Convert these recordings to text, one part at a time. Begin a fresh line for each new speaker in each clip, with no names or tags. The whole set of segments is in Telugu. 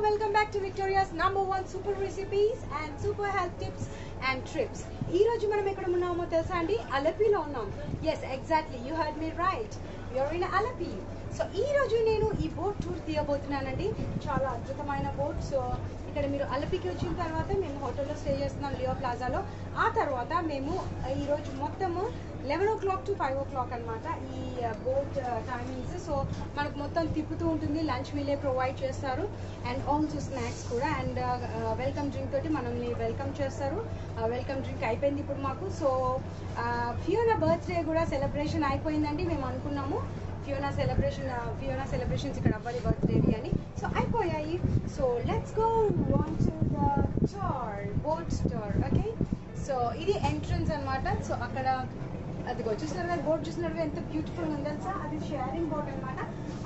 welcome back to Victoria's #1 super recipes and super health tips and trips. ఈ రోజు మనం ఎక్కడ ఉన్నామో తెలుసా అండి? అలపిలో ఉన్నాం. Yes, exactly. You heard me right. We are in Alapi. So ఈ రోజు నేను ఈ బోట్ టూర్ తీయబోతున్నానండి. చాలా అద్భుతమైన బోట్. సో ఇక్కడ మీరు అలపికి వచ్చిన తర్వాత మేము హోటల్లో స్టే చేస్తున్నాం లియో ప్లాజాలో. ఆ తర్వాత మేము ఈరోజు మొత్తము 11 o'clock to 5 o'clock అనమాట ఈ బోట్ టైమింగ్స్. సో మనకు మొత్తం తిప్పుతూ ఉంటుంది. లంచ్ మీలే ప్రొవైడ్ చేస్తారు అండ్ ఆల్సో స్నాక్స్ కూడా. అండ్ వెల్కమ్ డ్రింక్ తోటి మనల్ని వెల్కమ్ చేస్తారు. వెల్కమ్ డ్రింక్ అయిపోయింది ఇప్పుడు మాకు. సో ఫియోనా బర్త్డే కూడా సెలబ్రేషన్ అయిపోయిందండి. మేము అనుకున్నాము ఫియోనా సెలబ్రేషన్స్ ఇక్కడ అవ్వాలి బర్త్డేవి అని. సో అయిపోయాయి. So let's go on to the tour, boat tour. Okay, so ఇది ఎంట్రన్స్ అనమాట. సో అక్కడ అదిగో చూస్తున్నారు కదా, బోట్ చూస్తున్నారు కదా ఎంత బ్యూటిఫుల్ ఉంది తెలుసా. అది షేరింగ్ బోట్ అనమాట.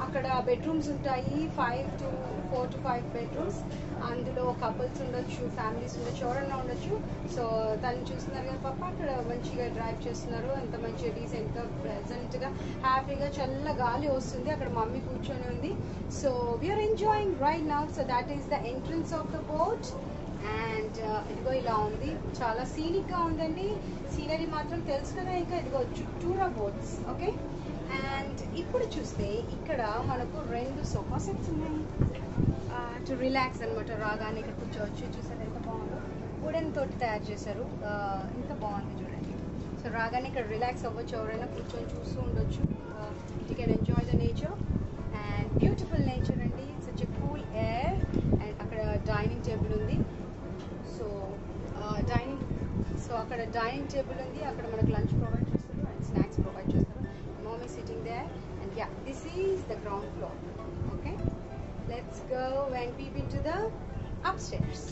అక్కడ బెడ్రూమ్స్ ఉంటాయి, 4 to 5 బెడ్రూమ్స్. అందులో కపుల్స్ ఉండొచ్చు, ఫ్యామిలీస్ ఉండొచ్చు, ఎవరన్నా ఉండొచ్చు. సో తను చూస్తున్నారు కదా పాప, అక్కడ మంచిగా డ్రైవ్ చేస్తున్నారు. అంత మంచిగా డీసెంట్గా ప్రెజెంట్గా హ్యాపీగా చల్ల గాలి వస్తుంది. అక్కడ మమ్మీ కూర్చొని ఉంది. So we are enjoying right now. So that is the entrance of the boat. And ఇదిగో ఇలా ఉంది, చాలా సీనిక్గా ఉందండి. సీనరీ మాత్రం తెలుసు కదా. ఇంకా ఇదిగో చుట్టూరా బోట్స్. ఓకే, అండ్ ఇప్పుడు చూస్తే ఇక్కడ మనకు 2 సోఫా సెట్స్ ఉన్నాయి టు రిలాక్స్ అనమాట. రాగానే ఇక్కడ కూర్చోవచ్చు. చూసారు ఎంత బాగుందో, వుడెన్ తోటి తయారు చేశారు. ఎంత బాగుంది చూడండి. సో రాగానే ఇక్కడ రిలాక్స్ అవ్వచ్చు, ఎవరైనా కూర్చొని చూస్తూ ఉండొచ్చు. You can enjoy the nature and beautiful nature అండి. Such a cool air. And అక్కడ డైనింగ్ టేబుల్ ఉంది. సో అక్కడ డైనింగ్ టేబుల్ ఉంది. అక్కడ మనకు లంచ్ ప్రొవైడ్ చేస్తారు అండ్ స్నాక్స్ ప్రొవైడ్ చేస్తారు. Mummy sitting there. And ya, this is the ground floor. Okay, let's go and peep in to the upstairs.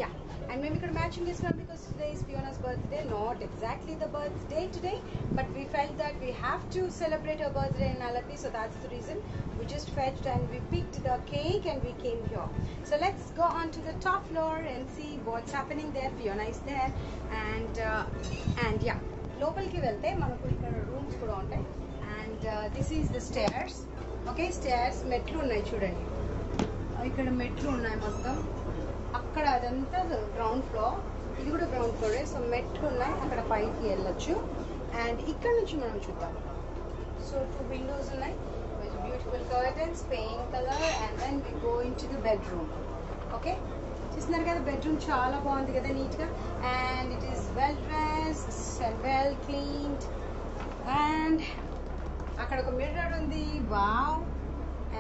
Ya, and మేము ఇక్కడ మ్యాచింగ్ చేస్తున్నాం because today is Fiona's birthday. Not exactly the birthday today, but we felt that we have to celebrate her birthday in Alapi, so that's the reason we just fetched and we picked the cake and we came here. So let's go on to the top floor and see what's happening there. Fiona is there and yeah, లోపలికి వెళ్తే మనకు ఇక్కడ రూమ్స్ కూడా ఉంటాయి. And this is the stairs. Okay, stairs మెట్లు ఉన్నాయి చూడండి. ఇక్కడ మెట్లు ఉన్నాయి మొత్తం. అక్కడ అదంతా గ్రౌండ్ ఫ్లోర్, ఇది కూడా గ్రౌండ్ ఫ్లోరే. సో మెట్లు ఉన్నాయి, అక్కడ పైకి వెళ్ళొచ్చు. అండ్ ఇక్కడ నుంచి మనం చూద్దాం. సో 2 విండోస్ ఉన్నాయి with beautiful curtains, paint colour. And then we go into the bedroom. Okay, చూస్తున్నారు కదా, బెడ్రూమ్ చాలా బాగుంది కదా, నీట్గా. And it is well dressed and well cleaned. And అక్కడ ఒక మిర్రర్ ఉంది. Wow.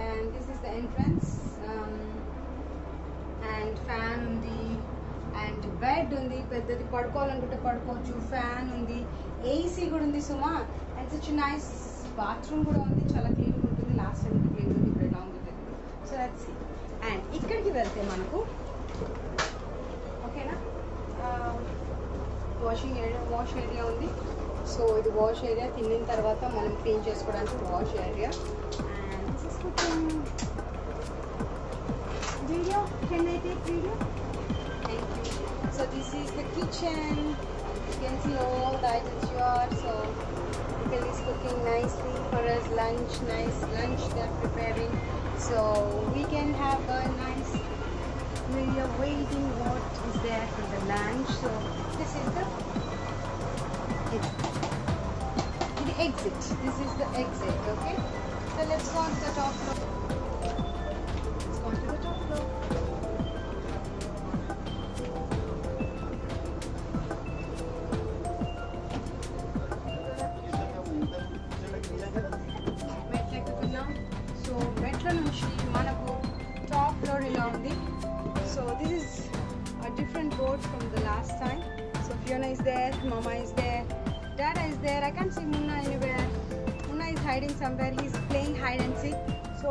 And this is the entrance. And fan ఉంది అండ్ బెడ్ ఉంది, పెద్దది. పడుకోవాలనుకుంటే పడుకోవచ్చు. ఫ్యాన్ ఉంది, ఏసీ కూడా ఉంది సుమా. అండ్ సచ్ నైస్ బాత్రూమ్ కూడా ఉంది, చాలా క్లీన్గా ఉంటుంది. లాస్ట్ టైం క్లీన్ ఉంది, ఇప్పుడు ఎలా ఉందో తెలియదు. So let's see. అండ్ ఇక్కడికి వెళ్తే మనకు ఓకేనా, వాష్ ఏరియా ఉంది. సో ఇది వాష్ ఏరియా. తిన్న తర్వాత మనం క్లీన్ చేసుకోవడానికి wash area. And this is cooking. Video, can I take video? Thank you. So this is the kitchen. You can see all the items here. So Uncle is cooking nicely for us lunch. Nice lunch they're preparing. So we can have a nice. We are waiting what is there for the lunch. So this is the exit. This is the exit. Okay. So let's go on to the top floor. So మెట్ల నుంచి మనకు టాప్ ఫ్లోర్ ఇలా ఉంది. So this is a different boat from the last time. So Fiona is there, mama is there, dada is there. I can't see Munna anywhere. Munna is hiding somewhere. He is playing hide and seek. So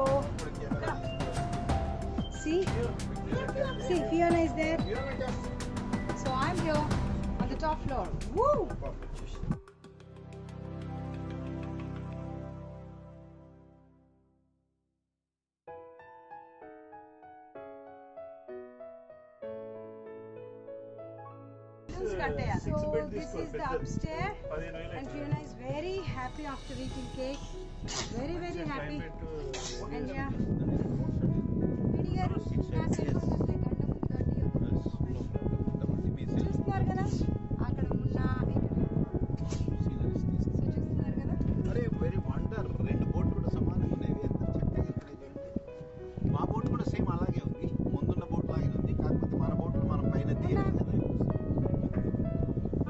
see Fiona is there. So I'm here on the top floor. Woo! So this is the upstairs and Fiona is very happy after eating cake. Very happy. And yeah, కట్టారు? నా cell phone was like under 30 చూస్తున్నారు కదా అక్కడ ఉన్న చూస్తున్నారు కదా.
అరే వెరీ వండర్. 2 బోట్లు కూడా సమానంగా ఉన్నాయి. ఎంత చక్కగా ఉన్నాయి చూడండి. మా బోట్ కూడా సేమ్ అలాగే ఉంది. ముందున్న బోట్ లాగే ఉంది. కాకపోతే మన బోట్లు మనం పైన తీయాలి కదా.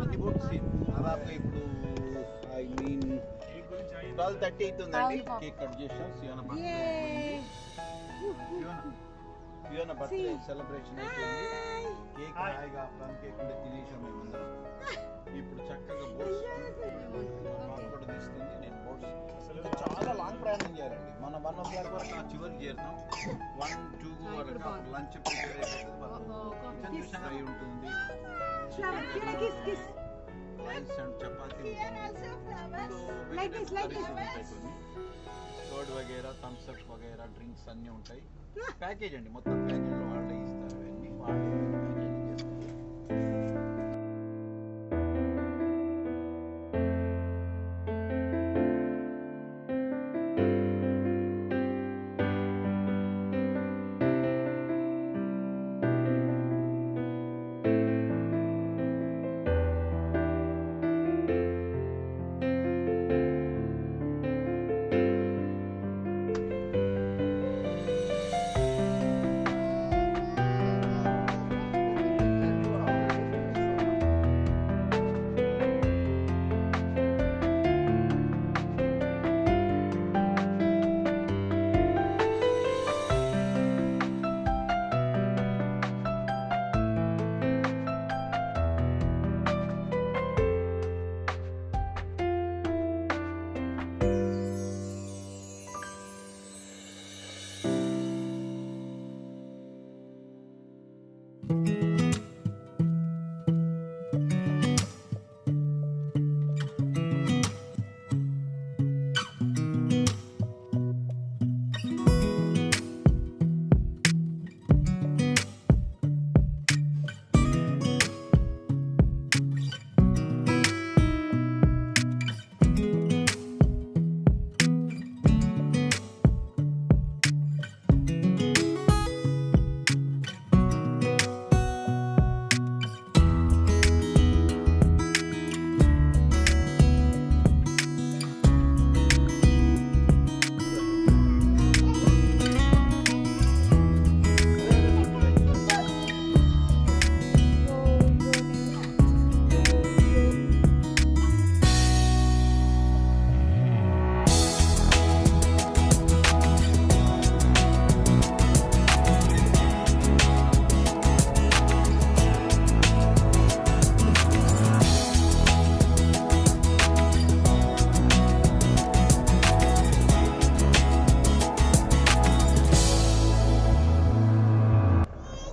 అన్ని బోట్లు సేమ్. దాదాపుగా ఇప్పుడు ఐ మీన్ 12:30 అవుతుందండి. కేక్ కట్ చేసాం. సియోనా బర్త్డే సెలబ్రేషన్ అయిపోయింది. కేక్ హాయిగా ప్లమ్ కేక్ కూడా తినేసాం మేమందరం. ఇప్పుడు చక్కగా బోట్స్ కూడా తీస్తుంది. నేను బోట్స్ చాలా లాంగ్ ప్రయాణం చేయాలండి. మన 1 o'clock వరకు ఆ చివరికి చేరుతాం. 1, 2 వరకు లంచ్ ప్రిపేర్ అయిపోతుంది. చూసాను అయి ఉంటుంది. రైస్ అండ్ చపాతీ కర్డ్ వగేరా థమ్స్ అప్ వగేరా డ్రింక్స్ అన్నీ ఉంటాయి. ప్యాకేజ్ అండి, మొత్తం ప్యాకేజ్ వాళ్ళే ఇస్తారు. ఇవన్నీ వాళ్ళే ప్యాకేజింగ్ చేస్తారు.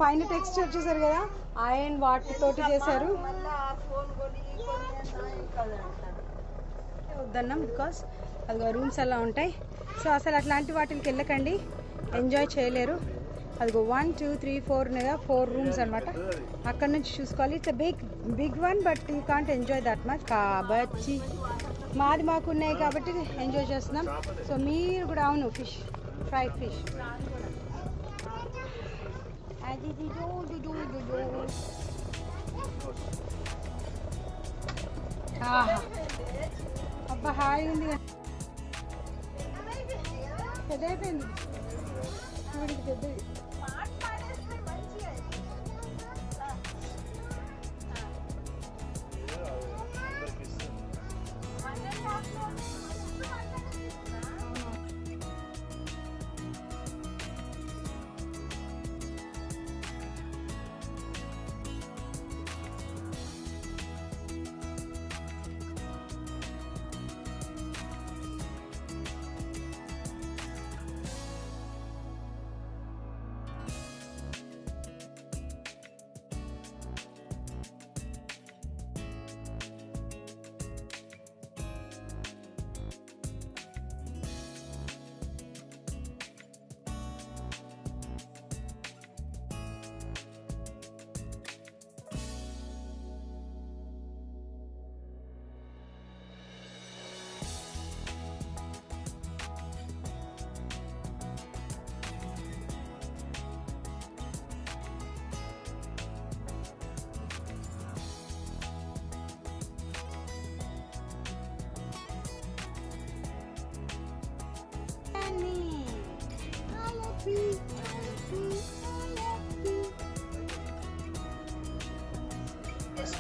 పైన టెక్స్చర్ చూసారు కదా, ఐరన్ వాటితోటి చేశారు. వద్దన్నాం బికాస్ అదిగో రూమ్స్ అలా ఉంటాయి. సో అసలు అట్లాంటి వాటికి వెళ్ళకండి, ఎంజాయ్ చేయలేరు. అదిగో 1, 2, 3, 4 ఉన్నాయా, 4 రూమ్స్ అనమాట. అక్కడ నుంచి చూసుకోవాలి. It's big one, but you can't enjoy that much. కాబట్టి మాకు ఉన్నాయి కాబట్టి ఎంజాయ్ చేస్తున్నాం. సో మీరు కూడా అవును ఫిష్, ఫ్రైడ్ ఫిష్. అబ్బా హాయి ఉంది, పెద్దయిపోయింది వీడికి పెద్దది.
It's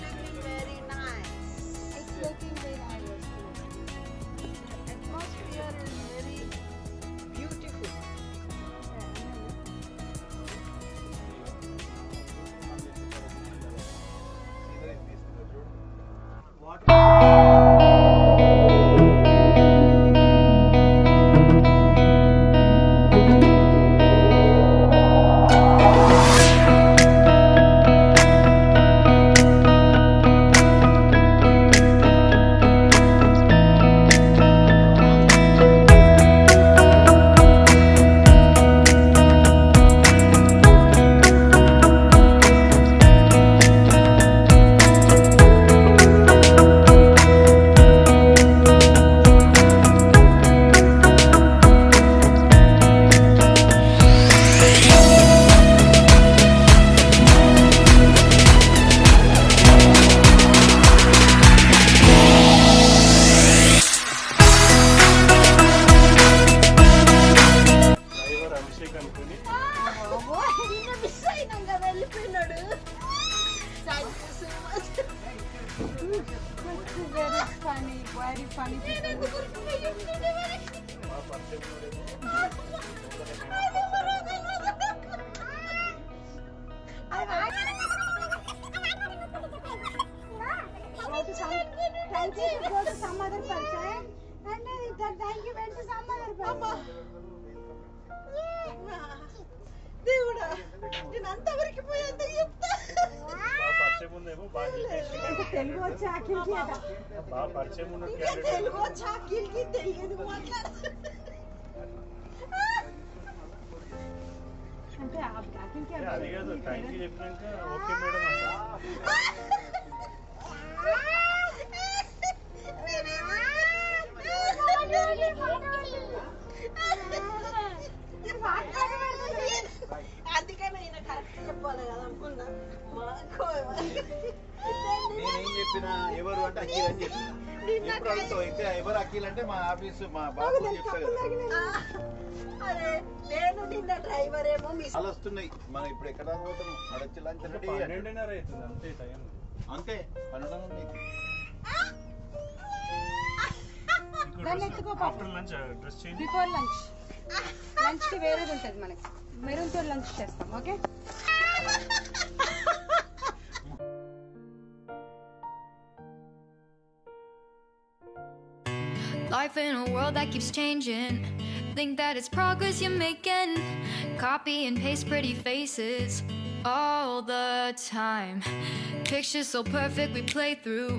looking very nice.
It's looking very nice.
Atmosphere is very beautiful.
Driver Abhishek అనుకుని
మిస్ అయినాక వెళ్ళిపోయినాడు. Thank you so much.
Very funny, very funny people.
మా పరిచయం ఉన్నోడేమో
Thank you to go to some other person. And then thank you went to some other person.
దేవుడా నేను అంతవరకు పోయేంత చెప్తా.
మా పరిచయం ఉందేమో బాగా చెప్పేసి
తెలుగు వచ్చి అఖిల్కి అట.
బాగా పరిచయం ఉన్న
ఇంకా
క్యాండిడేట్
తెలుగు చాకిల్కి తెలియదు మాట్లాడు.
అంటే అఖిల్కి
అది కాదు థ్యాంక్ యూ చెప్పినాక ఓకే మేడం అంట
అందుకని ఆయన కరెక్ట్ చెప్పాలి కదా అనుకున్నా.
నేనేం చెప్పినా ఎవరు అంటే అఖిల్ అని చెప్పిన ఎప్పుడు అడుగుతావు ఇంకా ఎవరు అఖిల్ అంటే మా ఆఫీసు మా బాబు చెప్తా కదా
అరే నేను నిన్న డ్రైవర్ ఏమో మిస్.
చాలా వస్తున్నాయి మనం ఇప్పుడు ఎక్కడ పోతాము అడొచ్చి లంచ్ రెడీ
12:30 అవుతుంది అంతే టైం
అంతే 12 నీకు
after lunch dress change
before lunch lunch కి వేరేది ఉంటుంది మనకి మెరూన్ తో లంచ్ చేస్తాం okay
Life in a world that keeps changing. Think that it's progress you're making. Copy and paste pretty faces all the time. Pictures so perfect we play through.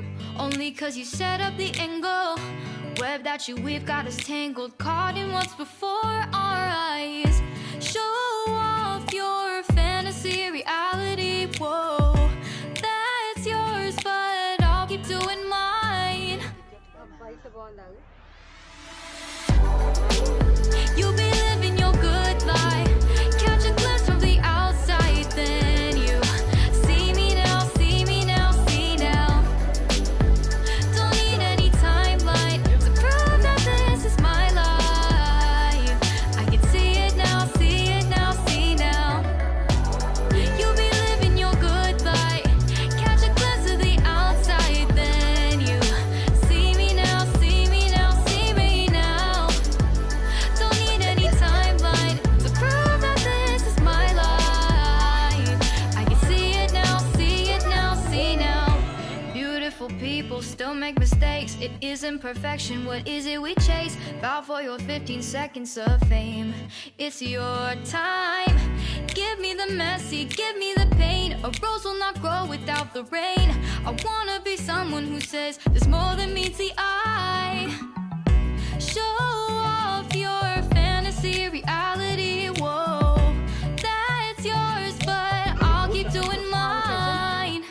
Only cause you set up the angle. Web that you weave got us tangled. Caught in what's before our eyes. Show off your fantasy reality. Whoa, that's yours, but I'll keep doing mine.
బయట బాగుండాలి
You'll be living your good life. Catch a glimpse from the outside, then you see me now, see me now, see now. Don't need any timeline to prove that this is my life. I can see it now, see it now, see now. You'll be living your good life. Catch a glimpse of the outside, then you see me now, see me now, see me now. Don't need any timeline to prove that this is my life. I can see it now, see it now, see now. Beautiful people still make mistakes. It isn't perfection, what is it we chase? Bow for your 15 seconds of fame. It's your time. Give me the messy, give me the pain. A rose will not grow without the rain. I wanna be someone who says there's more than meets the eye. Show off your fantasy reality. Whoa, that's yours, but I'll keep doing mine.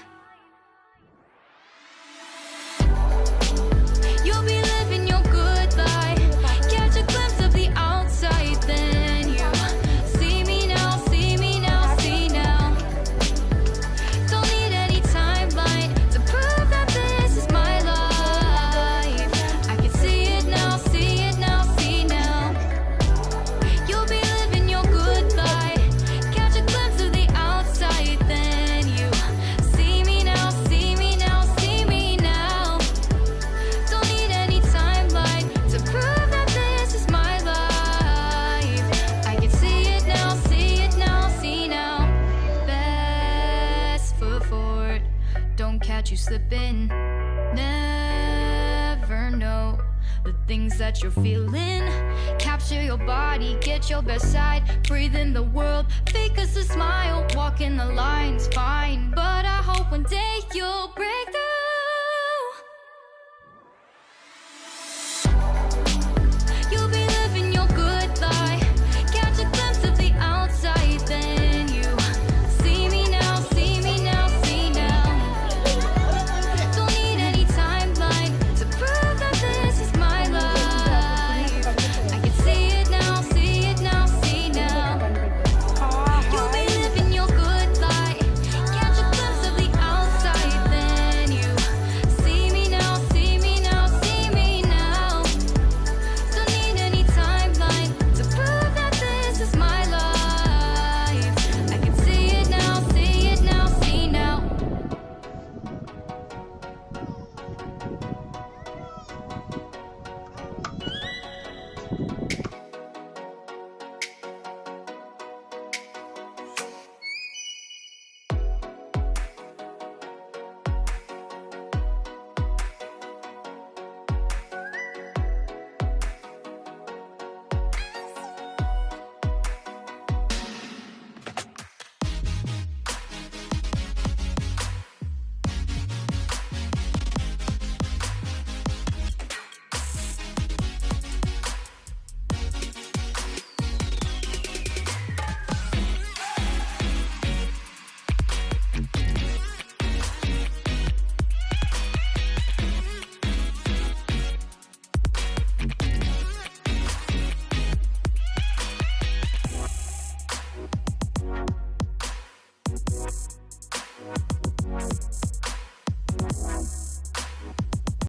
You'll be living your good life. Catch a glimpse of the outside, then you see me now, see me now, see now. Don't need any timeline to prove that this is my life. never know the things that you're feeling. Capture your body, get your best side. Breathe in the world, fake us a smile. Walking the lines, fine. But I hope one day you'll break the